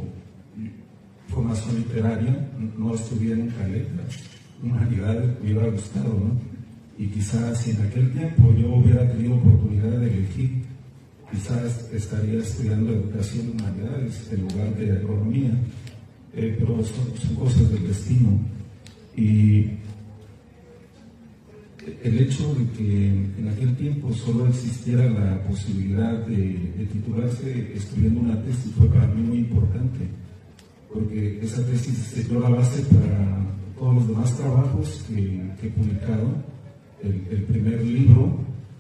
S4: formación literaria, no estudié nunca letras, humanidades, me hubiera gustado, ¿no? Y quizás si en aquel tiempo yo hubiera tenido oportunidad de elegir, quizás estaría estudiando educación y humanidades en lugar de agronomía, pero son cosas del destino. Y el hecho de que en aquel tiempo solo existiera la posibilidad de titularse escribiendo una tesis fue para mí muy importante, porque esa tesis sentó la base para todos los demás trabajos que he publicado. El primer libro,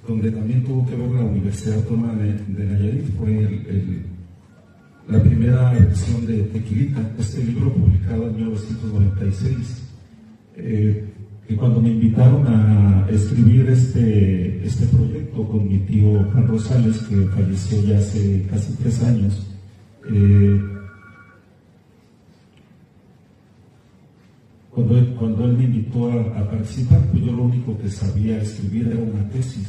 S4: donde también tuvo que ver la Universidad Autónoma de Nayarit, fue la primera versión de Tequilita, este libro publicado en 1996. Y cuando me invitaron a escribir este proyecto con mi tío Juan Rosales, que falleció ya hace casi 3 años, cuando él me invitó a participar, pues yo lo único que sabía escribir era una tesis.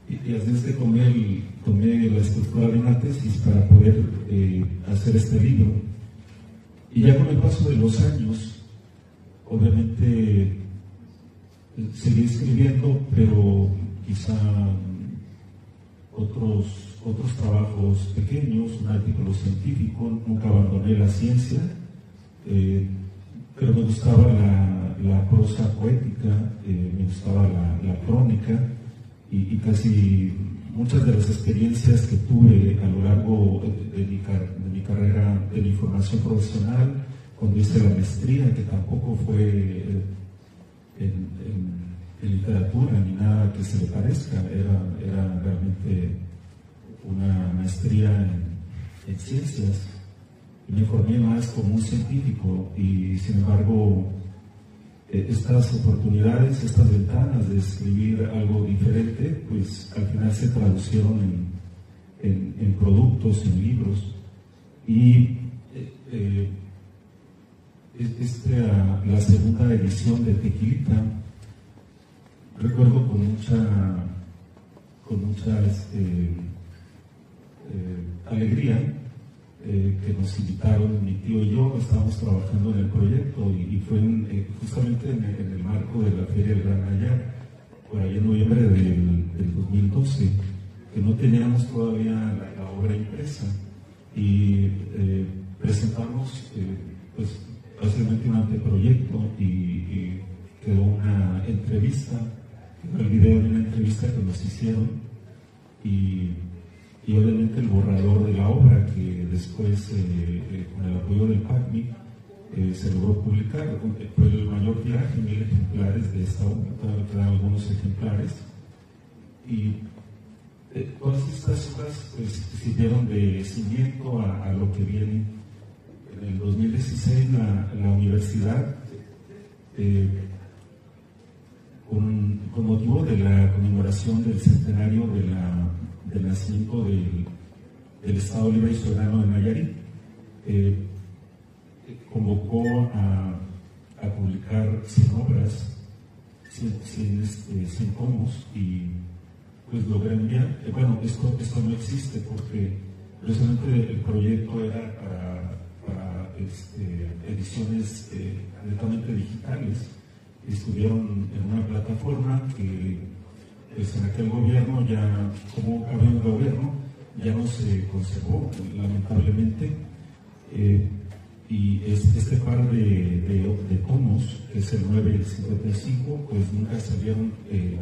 S4: Y así es que tomé la estructura de una tesis para poder hacer este libro. Y ya con el paso de los años, obviamente seguí escribiendo, pero quizá otros trabajos pequeños, un artículo científico, nunca abandoné la ciencia, pero me gustaba la prosa poética, me gustaba la crónica y casi muchas de las experiencias que tuve a lo largo de mi carrera de mi formación profesional, cuando hice la maestría, que tampoco fue en literatura ni nada que se le parezca, era realmente una maestría en ciencias, y me formé más como un científico, y sin embargo estas oportunidades, estas ventanas de escribir algo diferente, pues al final se traducieron en productos, en libros, y la segunda edición de Tequilita, recuerdo con mucha alegría que nos invitaron, mi tío y yo estábamos trabajando en el proyecto, y fue justamente en el marco de la Feria del Gran Ayar, por ahí en noviembre del 2012, que no teníamos todavía la obra impresa, y presentamos pues básicamente un anteproyecto, y quedó una entrevista, el video de una entrevista que nos hicieron, y obviamente el borrador de la obra, que después con el apoyo del PACMI se logró publicar. Fue el mayor tiraje, 1000 ejemplares de esta obra, todavía quedan algunos ejemplares, y todas estas obras pues sirvieron de cimiento a lo que viene. En el 2016 la universidad, con motivo de la conmemoración del centenario del nacimiento del Estado Libre y Soberano de Nayarit, convocó a publicar 100 obras, 100 tomos, y pues logré enviar. Bueno, esto no existe porque precisamente el proyecto era para ediciones netamente digitales. Estuvieron en una plataforma que pues en aquel gobierno, ya como cambio de gobierno, ya no se conservó, lamentablemente, y este par de tomos, que es el 9 y el 55, pues nunca salieron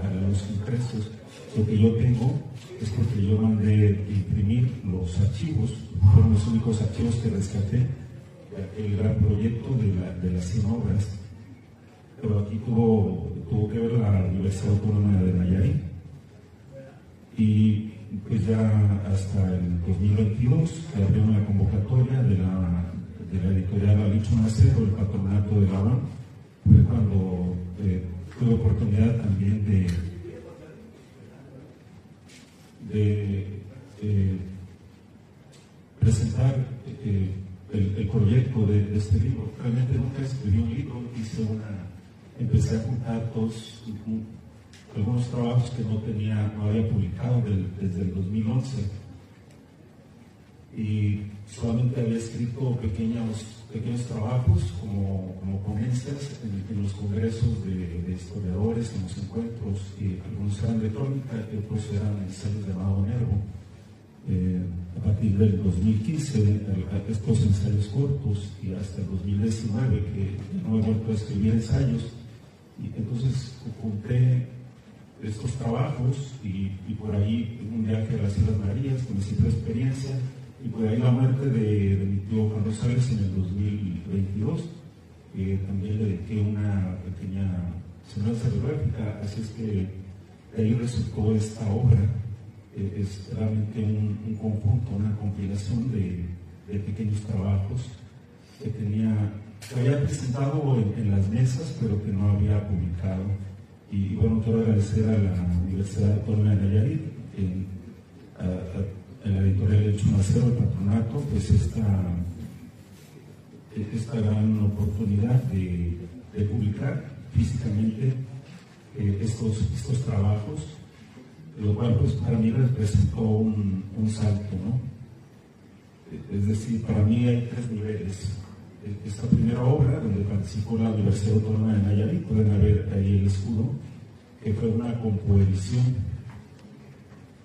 S4: a los impresos. Lo que yo tengo es porque yo mandé imprimir los archivos, fueron los únicos archivos que rescaté de aquel gran proyecto de las 100 obras. Pero aquí tuvo que ver la Universidad Autónoma de Nayarit, y pues ya hasta el 2022 se abrió una convocatoria de la editorial Alicho Macero, el patronato de la UAM. Fue cuando tuve oportunidad también de presentar el proyecto de este libro. Realmente nunca escribí un libro, empecé a juntar algunos trabajos que no había publicado desde el 2011, y solamente había escrito pequeños trabajos como ponencias en los congresos de historiadores, en los encuentros, y algunos eran de crónica y otros eran ensayos de Amado Nervo. A partir del 2015, estos ensayos cortos, y hasta el 2019, que no he vuelto a escribir ensayos. Y entonces junté estos trabajos, y por ahí un viaje a las Islas Marías, con mi simple experiencia, y por ahí la muerte de mi tío Juan Rosales en el 2022, que también le dediqué una pequeña semblanza biográfica. Así es que de ahí resultó esta obra. Es realmente un conjunto, una compilación de pequeños trabajos que había presentado en las mesas, pero que no había publicado. Y bueno, quiero agradecer a la Universidad Autónoma de Nayarit, a la editorial Alicho Macero, el patronato, pues esta gran oportunidad de publicar físicamente estos trabajos, lo cual pues para mí representó un salto, ¿no? Es decir, para mí hay 3 niveles. Esta primera obra, donde participó la Universidad Autónoma de Nayarit, pueden ver ahí el escudo, que fue una compoedición,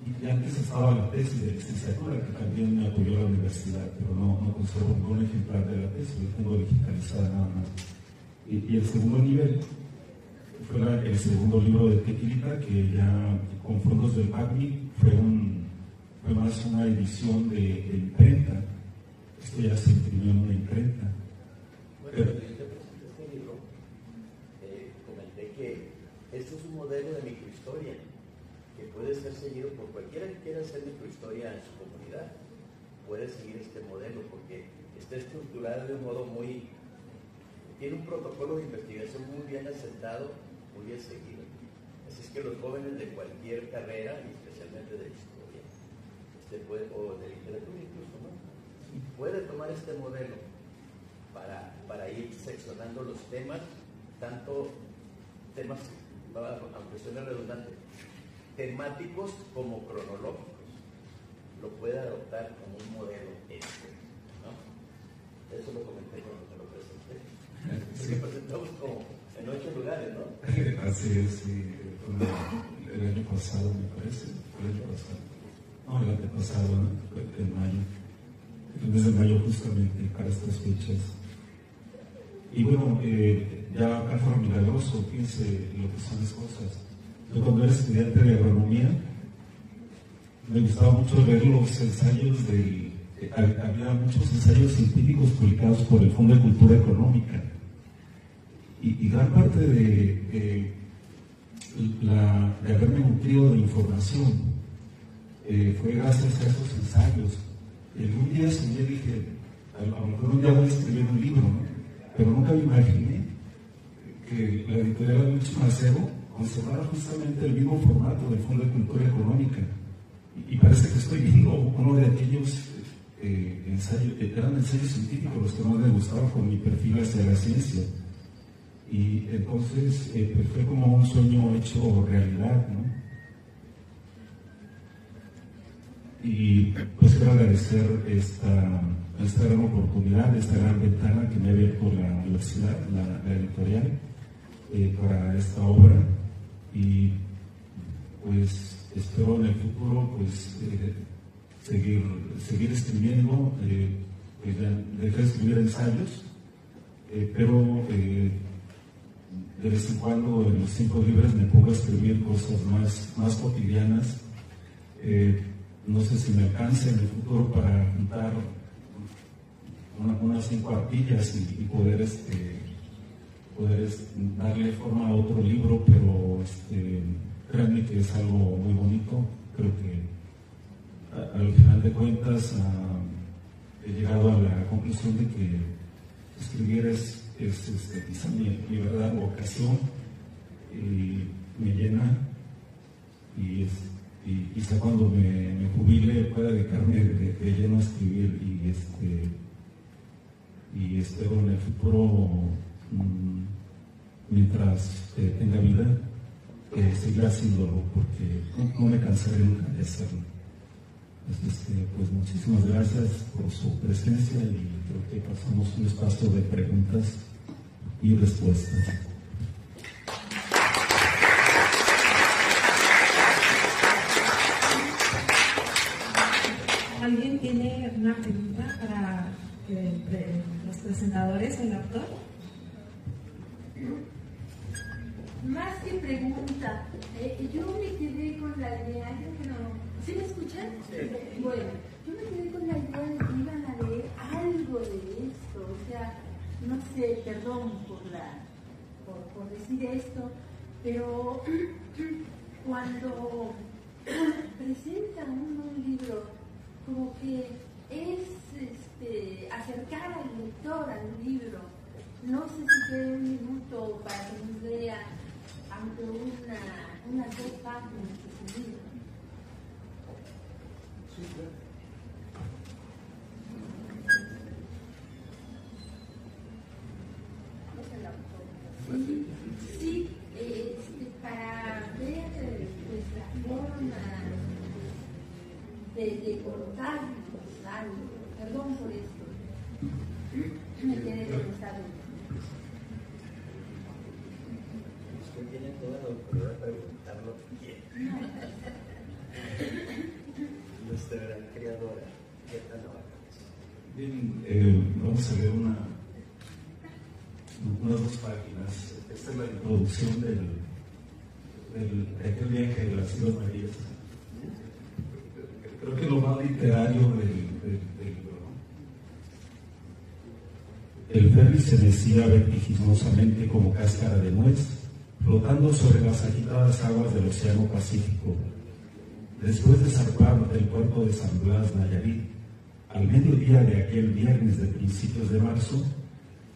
S4: Y antes estaba la tesis de licenciatura, que también me apoyó la universidad, pero no conservo ningún ejemplar de la tesis, la tengo digitalizada nada más. Y el segundo nivel fue el segundo libro de Tequilita, que ya con fondos del PACMI fue más una edición de imprenta. Esto ya se imprimió en una imprenta.
S2: Bueno, cuando yo te presenté este libro, comenté que este es un modelo de microhistoria que puede ser seguido por cualquiera que quiera hacer microhistoria en su comunidad. Puede seguir este modelo porque está estructurado de un modo tiene un protocolo de investigación muy bien asentado, muy bien seguido. Así es que los jóvenes de cualquier carrera, y especialmente de historia, o de literatura incluso, ¿no? Puede tomar este modelo para ir seccionando los temas, tanto temas, aunque suene redundante, temáticos como cronológicos. Lo puede adoptar como un modelo ¿no? Eso lo comenté cuando te lo presenté. Sí. Lo presentamos como en 8 lugares, ¿no?
S4: Así es, sí. El año pasado, me parece. El año pasado. No, el año pasado, ¿no? En mayo. El mes de mayo, justamente, para estas fechas. Y bueno, ya acá fue milagroso, fíjense lo que son las cosas. Yo cuando era estudiante de agronomía, me gustaba mucho ver los ensayos había muchos ensayos científicos publicados por el Fondo de Cultura Económica. Y gran parte de haberme nutrido de información fue gracias a esos ensayos. Un día soñé, dije, a lo mejor un día voy a escribir un libro, ¿no? Pero nunca me imaginé que la editorial Luis Macedo conservara justamente el mismo formato del Fondo de Cultura Económica. Y parece que estoy viendo uno de aquellos ensayos, eran ensayos científicos los que más me gustaban con mi perfil hacia la ciencia. Y entonces pues fue como un sueño hecho realidad, ¿no? Y pues quiero agradecer esta gran oportunidad, esta gran ventana que me ha abierto la universidad, la editorial, para esta obra. Y pues espero en el futuro pues seguir escribiendo. Pues ya dejé de escribir ensayos, pero de vez en cuando en los tiempos libres me pongo a escribir cosas más cotidianas. No sé si me alcance en el futuro para juntar unas 5 artillas y poder darle forma a otro libro, pero créanme que es algo muy bonito. Creo que al final de cuentas he llegado a la conclusión de que escribir es quizá mi verdadera vocación, y me llena, y quizá cuando me jubile pueda dedicarme de lleno a escribir, y espero en el futuro, mientras tenga vida, seguir haciéndolo, porque no me cansaré nunca de hacerlo. Pues muchísimas gracias por su presencia, y creo que pasamos un espacio de preguntas y respuestas.
S1: ¿Alguien tiene una pregunta para los presentadores o el autor?
S5: Más que pregunta, yo me quedé con la idea, ¿sí me escuchan? Sí. Bueno, yo me quedé con la idea de que iban a leer algo de esto, o sea, no sé, perdón por decir esto, pero cuando presentan un libro, como que es acercar al lector al libro. No sé si quede un minuto para que nos lea, aunque unas 2 páginas de su libro.
S2: Sí, claro.
S5: Sí, para ver pues, la forma de contarnos algo. Perdón por esto. Me quedé con esta duda.
S2: Usted tiene toda la autoridad para preguntar lo que quiere.
S6: nuestra creadora, Yeta Navarro.
S4: Bien, vamos a leer unas 2 páginas. Esta es la introducción de aquel viaje de las Islas Marías. Creo que lo más literario del libro, ¿no? El ferry se mecía vertiginosamente como cáscara de nuez, flotando sobre las agitadas aguas del Océano Pacífico. Después de zarpar del puerto de San Blas, Nayarit, al mediodía de aquel viernes de principios de marzo,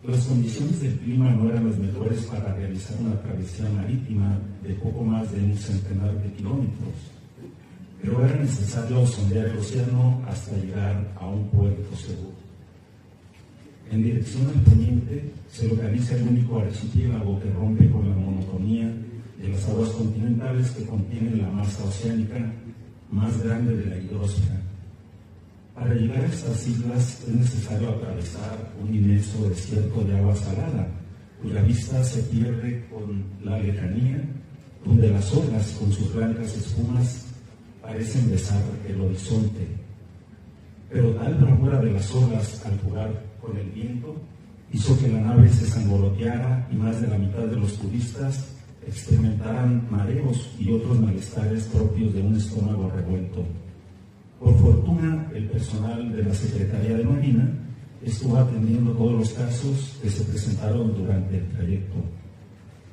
S4: las condiciones del clima no eran las mejores para realizar una travesía marítima de poco más de un centenar de kilómetros, pero era necesario sondear el océano hasta llegar a un puerto seguro. En dirección al poniente se localiza el único archipiélago que rompe con la monotonía de las aguas continentales que contienen la masa oceánica más grande de la hidrosfera. Para llegar a estas islas es necesario atravesar un inmenso desierto de agua salada, cuya vista se pierde con la lejanía, donde las olas con sus blancas espumas parecen besar el horizonte. Pero tal bravura de las olas al jugar con el viento hizo que la nave se sangoloteara y más de la mitad de los turistas experimentaran mareos y otros malestares propios de un estómago revuelto. Por fortuna, el personal de la Secretaría de Marina estuvo atendiendo todos los casos que se presentaron durante el trayecto.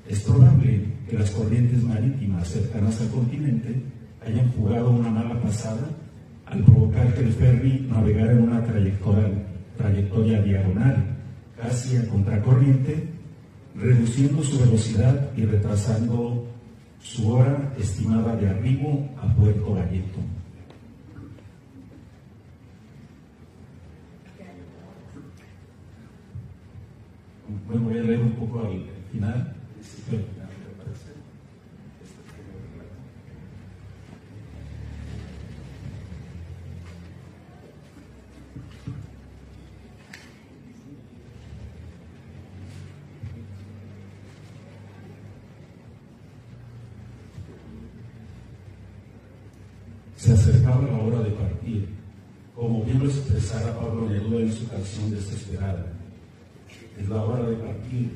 S4: Es probable que las corrientes marítimas cercanas al continente hayan jugado una mala pasada al provocar que el ferry navegara en una trayectoria diagonal, casi a contracorriente, reduciendo su velocidad y retrasando su hora estimada de arribo a Puerto Vallejo. Bueno, voy a leer un poco al final. Se acercaba la hora de partir, como bien lo expresara Pablo Neruda en su canción Desesperada. Es la hora de partir,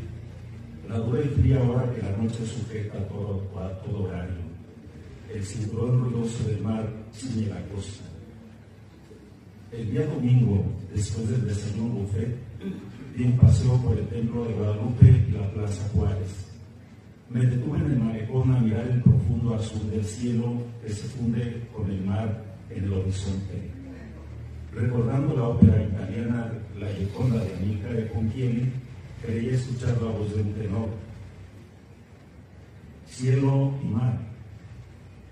S4: la dura y fría hora que la noche sujeta a todo horario. El cinturón ruidoso del mar ciñe la costa. El día domingo, después del desayuno buffet, di un paseo por el templo de Guadalupe y la Plaza Juárez. Me detuve en el malecón a mirar el profundo azul del cielo que se funde con el mar en el horizonte. Recordando la ópera italiana La Gioconda de Amilcare Ponchielli, creía escuchar la voz de un tenor. Cielo y mar,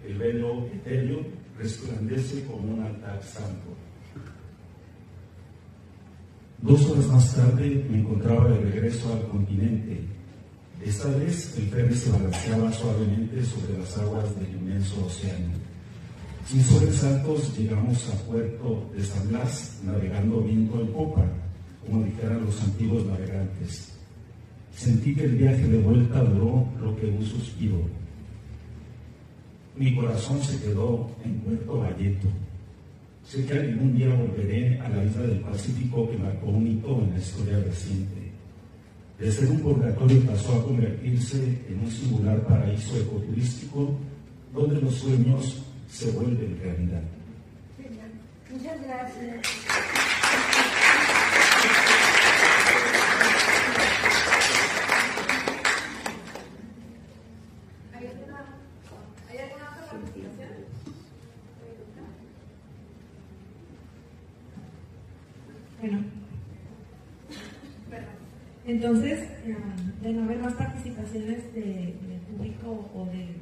S4: el velo etéreo resplandece como un altar santo. 2 horas más tarde me encontraba de regreso al continente. Esta vez el ferry se balanceaba suavemente sobre las aguas del inmenso océano. Sin sobresaltos llegamos a puerto de San Blas, navegando viento en popa, como dijeran los antiguos navegantes. Sentí que el viaje de vuelta duró lo que un suspiro. Mi corazón se quedó en Puerto Vallejo. Sé que algún día volveré a la isla del Pacífico que marcó un hito en la historia reciente. De ser un purgatorio pasó a convertirse en un singular paraíso ecoturístico donde los sueños se vuelven realidad.
S5: Muchas gracias. ¿Hay alguna otra participación?
S1: Bueno, entonces, de no haber más participaciones del público o de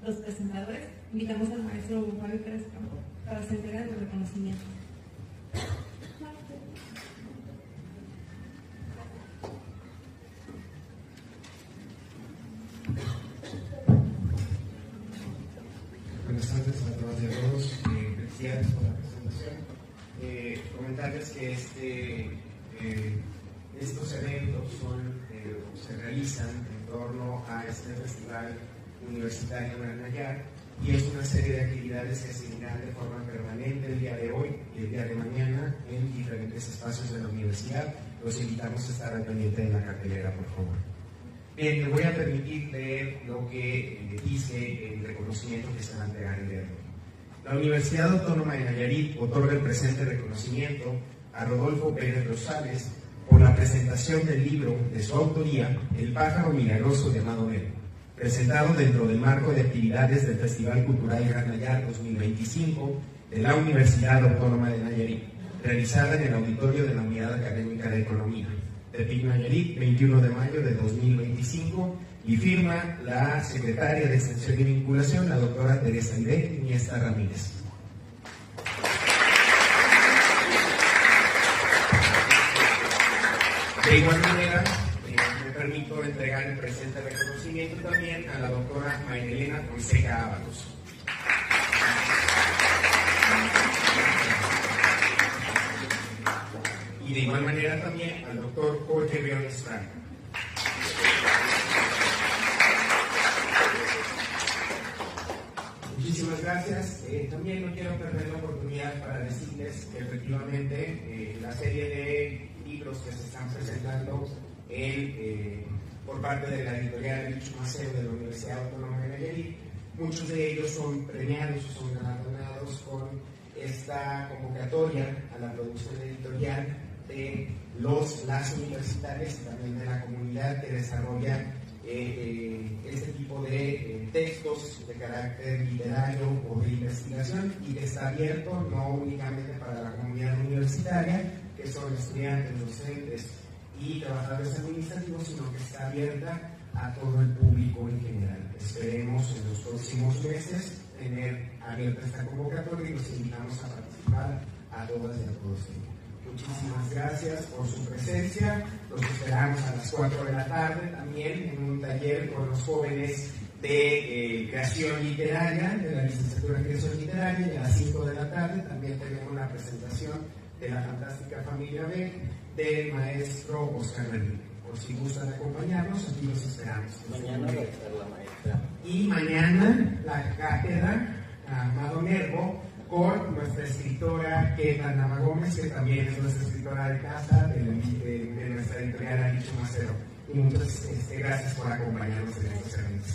S1: los presentadores, invitamos al maestro Fabio Pérez Campo para hacer entrega de reconocimiento.
S7: Buenas tardes a todas y a todos. Felicidades por la presentación. Comentarles que estos eventos se realizan en torno a este festival universitario en Nayar, y es una serie de actividades que se seguirán de forma permanente el día de hoy y el día de mañana en diferentes espacios de la universidad. Los invitamos a estar al pendiente de la cartelera, por favor. Bien, me voy a permitir leer lo que dice el reconocimiento que se va a entregar el día de hoy. La Universidad Autónoma de Nayarit otorga el presente reconocimiento a Rodolfo Pérez Rosales por la presentación del libro de su autoría, El pájaro milagroso de Amado Nervo, presentado dentro del marco de actividades del Festival Cultural Gran Nayar 2025 de la Universidad Autónoma de Nayarit, realizada en el auditorio de la Unidad Académica de Economía, Tepic Nayarit, 21 de mayo de 2025, y firma la secretaria de Extensión y Vinculación, la doctora Teresa Ide Iniesta Ramírez. De igual manera, me permito entregar el presente reconocimiento también a la doctora Mayrelena Fonseca Ábalos. Y de igual manera también al doctor Jorge Briones Franco. Muchísimas gracias. También no quiero perder la oportunidad para decirles que efectivamente la serie de libros que se están presentando por parte de la editorial Alicho Macero de la Universidad Autónoma de Nayarit, muchos de ellos son premiados o son galardonados con esta convocatoria a la producción editorial de las universitarias y también de la comunidad que desarrolla este tipo de textos de carácter literario o de investigación, y que está abierto no únicamente para la comunidad universitaria, que son estudiantes, docentes y trabajadores administrativos, sino que está abierta a todo el público en general. Esperemos en los próximos meses tener abierta esta convocatoria y los invitamos a participar a todas y a todos ellos. Muchísimas gracias por su presencia. Los esperamos a las 4 de la tarde también en un taller con los jóvenes de creación literaria, de la licenciatura en creación literaria, y a las 5 de la tarde también tenemos una presentación de la fantástica familia B del maestro Oscar Berlín. Por si gustan acompañarnos, aquí los esperamos.
S6: Mañana va a estar la maestra.
S7: Y mañana la cátedra Amado Nervo con nuestra escritora Keita Nava Gómez, que también es nuestra escritora de casa de nuestra editorial Alicho Macero. Y muchas gracias por acompañarnos en estos eventos.